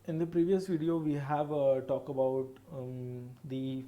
In the previous video, we have talked about the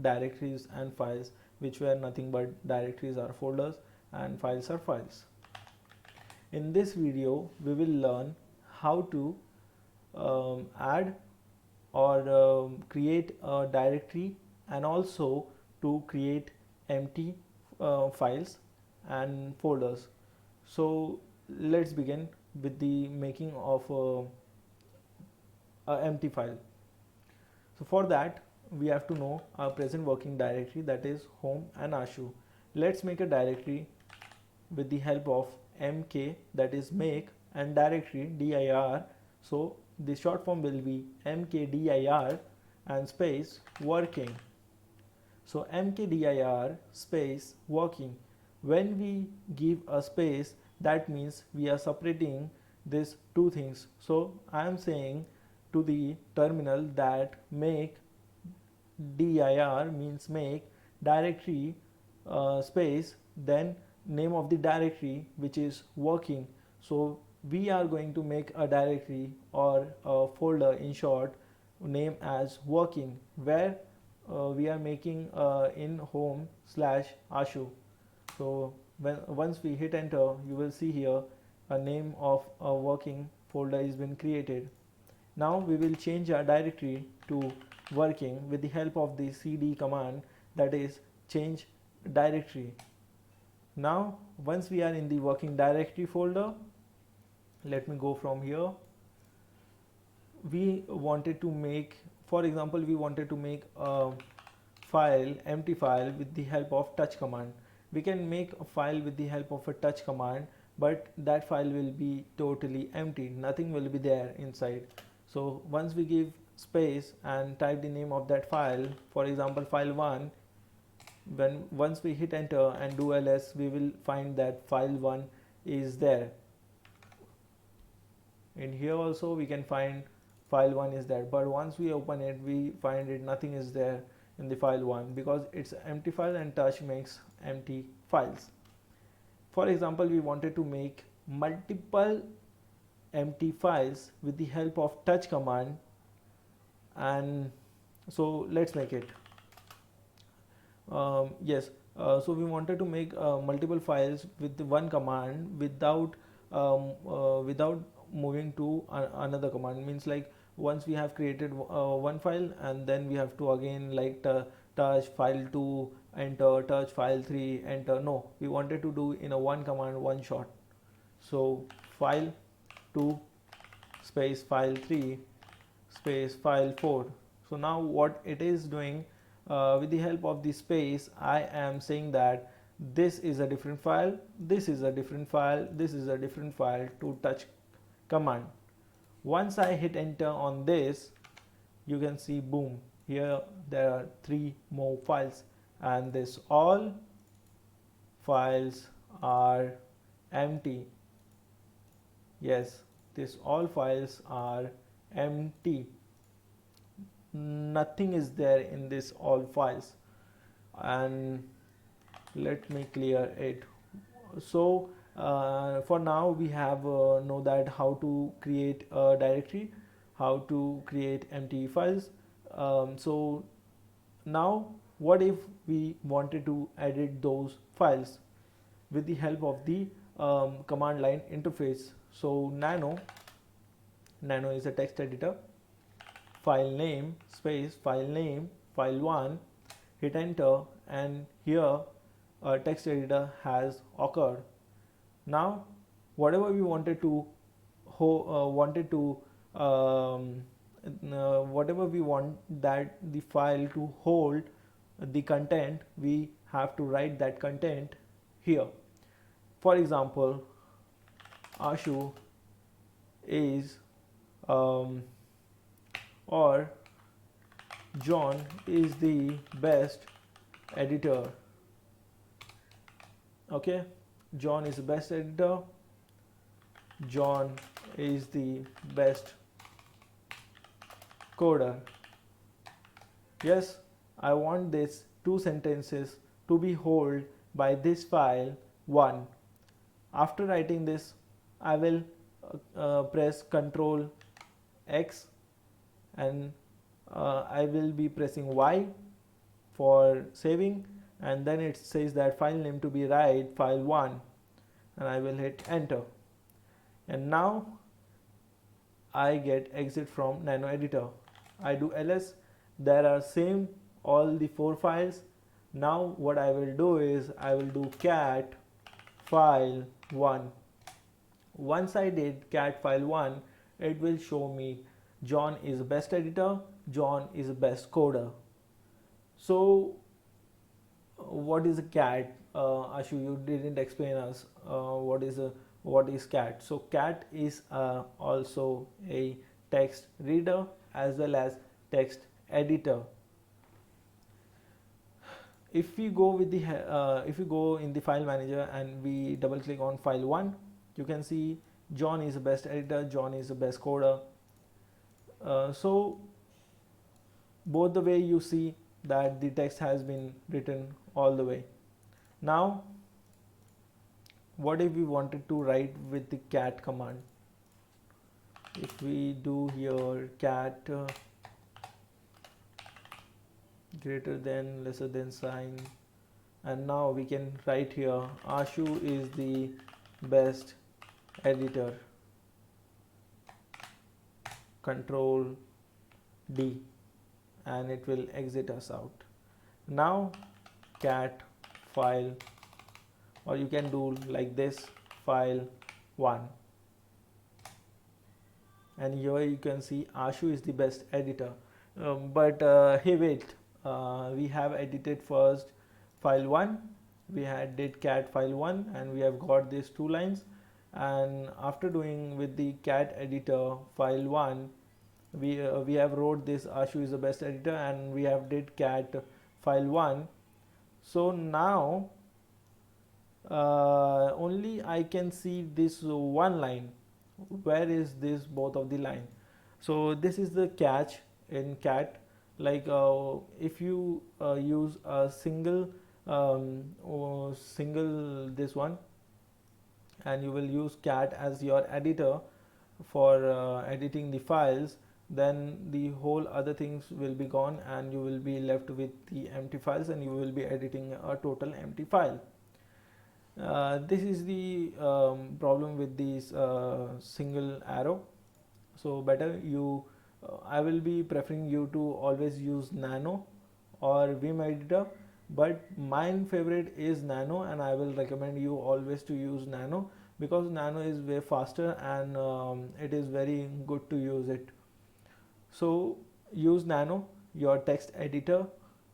directories and files, which were nothing but directories are folders and files are files. In this video, we will learn how to add or create a directory and also to create empty files and folders. So let's begin with the making of a empty file. So for that, we have to know our present working directory, that is home and ashu. Let's make a directory with the help of mk, that is make, and directory dir. So the short form will be mkdir and space working. So mkdir space working. When we give a space, that means we are separating these two things. So I am saying to the terminal that make dir means make directory space, then name of the directory which is working. So we are going to make a directory or a folder, in short, name as working, where we are making in home slash ashu. So once we hit enter, you will see here a name of a working folder is been created. Now we will change our directory to working with the help of the cd command, that is change directory. Now once we are in the working directory folder, let me go from here. We wanted to make, for example, we wanted to make a file, empty file, with the help of touch command. We can make a file with the help of a touch command, but that file will be totally empty, nothing will be there inside. So once we give space and type the name of that file, for example file1, once we hit enter and do ls, we will find that file1 is there. In here also we can find file1 is there, but once we open it, we find it nothing is there in the file1, because it's an empty file and touch makes empty files. For example, we wanted to make multiple empty files with the help of touch command, and so let's make it. Yes, so we wanted to make multiple files with the one command without moving to another command. Means like once we have created one file, and then we have to again like touch file2 enter, touch file3 enter. No, we wanted to do in a one command, one shot. So file2 space file3 space file4. So now what it is doing, with the help of the space, I am saying that this is a different file, this is a different file, this is a different file to touch command. Once I hit enter on this, you can see boom, here there are 3 more files, and this all files are empty. Yes, this all files are empty, nothing is there in this all files. And let me clear it. So for now we have know that how to create a directory, how to create empty files. So now what if we wanted to edit those files with the help of the command line interface? So nano is a text editor, file name space file name file1, hit enter, and here a text editor has occurred. Now whatever we wanted to whatever we want that the file to hold the content, we have to write that content here. For example, ashu is or John is the best editor. Okay, John is the best editor, John is the best coder. Yes, I want these two sentences to be held by this file 1. After writing this, I will press Ctrl X and I will be pressing Y for saving, and then it says that file name to be right file1, and I will hit enter, and now I get exit from Nano Editor. I do ls, there are same all the 4 files. Now what I will do is I will do cat file1. Once I did cat file1, it will show me John is best editor, John is best coder. So what is a cat? Ashu, you didn't explain us what is cat. So cat is also a text reader as well as text editor. If we go with the if we go in the file manager and we double click on file1, you can see John is the best editor, John is the best coder. So both the way you see that the text has been written all the way. Now what if we wanted to write with the cat command? If we do here cat greater than lesser than sign, and now we can write here Ashu is the best editor, control D, and it will exit us out. Now cat file, or you can do like this file1, and here you can see Ashu is the best editor. But hey wait, we have edited first file1, we had did cat file1, and we have got these 2 lines, and after doing with the cat editor file1, we have wrote this Ashu is the best editor, and we have did cat file1. So now only I can see this one line. Where is this both of the line? So this is the catch in cat. Like if you use a single single this one, and you will use cat as your editor for editing the files, then the whole other things will be gone and you will be left with the empty files, and you will be editing a total empty file. This is the problem with this single arrow. So better you I will be preferring you to always use Nano or Vim editor, but mine favorite is Nano, and I will recommend you always to use Nano because Nano is way faster and it is very good to use it. So use Nano, your text editor,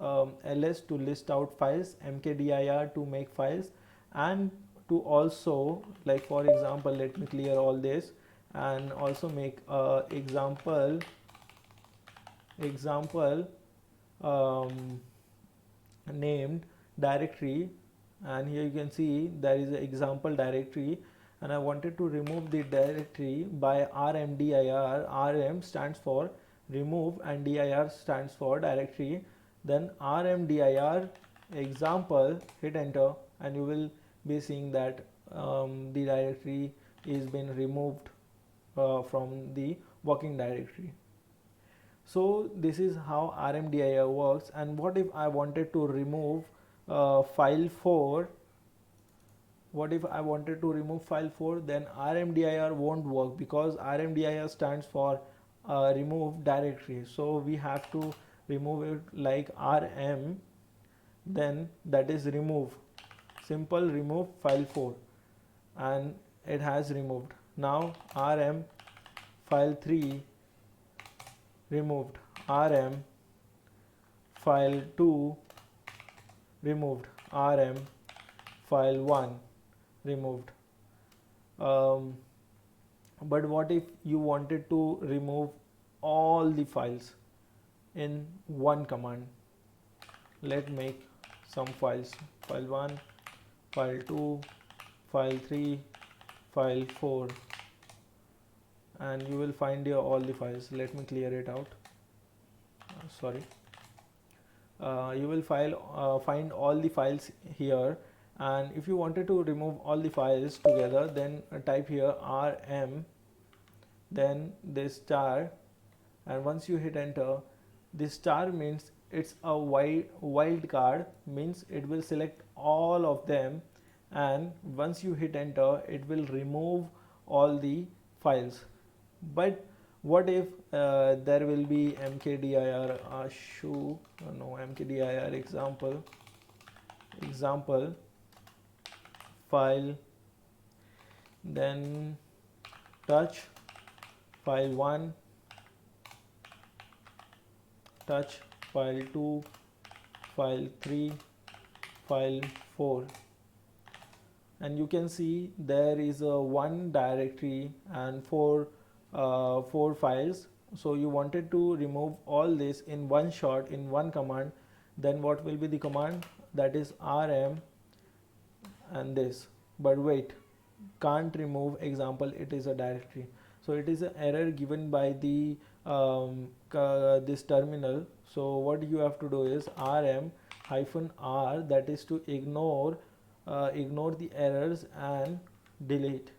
ls to list out files, mkdir to make files, and to also, like for example, let me clear all this and also make a example named directory, and here you can see there is an example directory, and I wanted to remove the directory by rmdir. Rm stands for remove and dir stands for directory. Then rmdir example, hit enter, and you will be seeing that the directory is been removed from the working directory. So this is how rmdir works. And what if I wanted to remove file 4? What if I wanted to remove file 4? Then rmdir won't work because rmdir stands for remove directory. So we have to remove it like rm, then that is remove, simple remove file 4, and it has removed. Now rm file 3 removed, rm file 2 removed, rm file 1 removed. But what if you wanted to remove all the files in one command? Let's make some files, file 1, file 2, file 3, file 4, and you will find here all the files. Let me clear it out. Sorry. You will find all the files here, and if you wanted to remove all the files together, then type here rm, then this star, and once you hit enter, this star means it's a wild card, means it will select all of them, and once you hit enter it will remove all the files. But what if there will be mkdir shoe no mkdir example file, then touch file 1, touch file 2, file 3, file 4, and you can see there is a one directory and four files. So you wanted to remove all this in one shot, in one command. Then what will be the command? That is rm and this. But wait, can't remove example, it is a directory. So it is an error given by the this terminal. So what you have to do is rm -r, that is to ignore the errors and delete.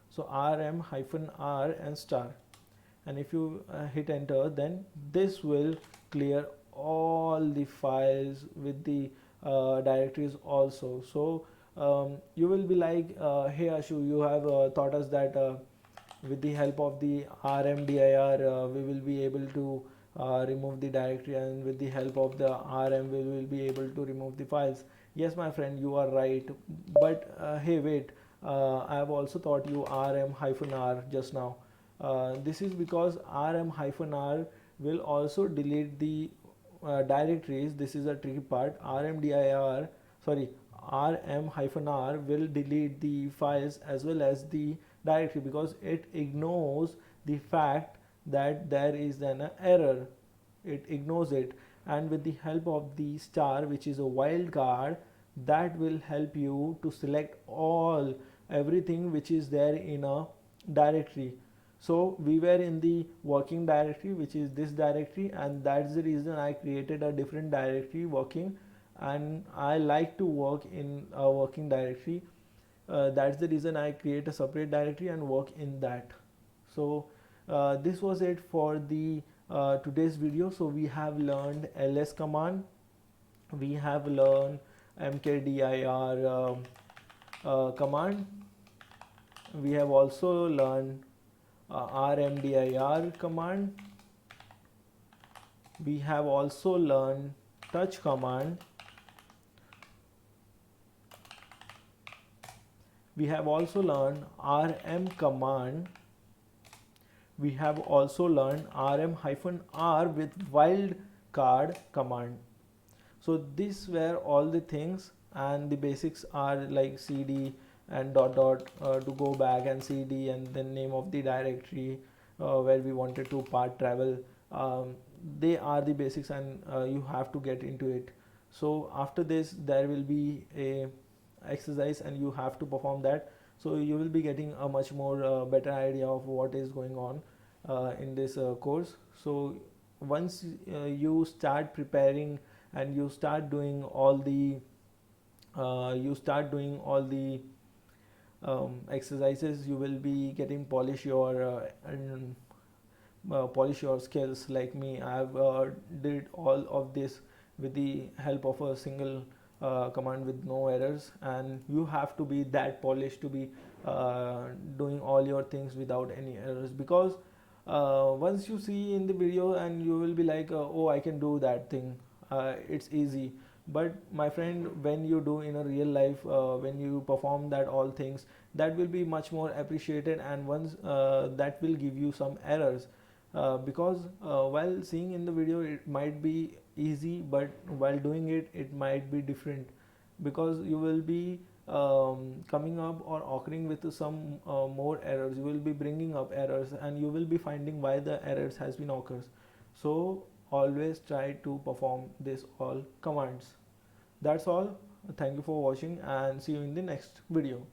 So rm-r and star, and if you hit enter, then this will clear all the files with the directories also. So you will be like, hey Ashu, you have taught us that with the help of the rmdir we will be able to remove the directory, and with the help of the rm we will be able to remove the files. Yes my friend, you are right, but hey wait, I have also taught you rm-r just now. This is because rm-r will also delete the directories. This is a tricky part. rm-r will delete the files as well as the directory, because it ignores the fact that there is an error. It ignores it, and with the help of the star, which is a wild card, that will help you to select everything which is there in a directory. So we were in the working directory, which is this directory, and that's the reason I created a different directory, working, and I like to work in a working directory. That's the reason I create a separate directory and work in that. So this was it for the today's video. So we have learned ls command, we have learned mkdir command, we have also learned rmdir command, we have also learned touch command, we have also learned rm command, we have also learned rm-r with wildcard command. So these were all the things, and the basics are like cd and dot to go back, and cd and then name of the directory where we wanted to part travel. They are the basics, and you have to get into it. So after this there will be a exercise and you have to perform that, so you will be getting a much more better idea of what is going on in this course. So once you start preparing and you start doing all the exercises, you will be getting polish your skills. Like me, I have did all of this with the help of a single command with no errors, and you have to be that polished to be doing all your things without any errors, because once you see in the video and you will be like, oh, I can do that thing, it's easy. But my friend, when you do in a real life, when you perform that all things, that will be much more appreciated, and once that will give you some errors, because while seeing in the video it might be easy, but while doing it, it might be different, because you will be coming up or occurring with some more errors. You will be bringing up errors and you will be finding why the errors has been occurs. So always try to perform this all commands. That's all. Thank you for watching and see you in the next video.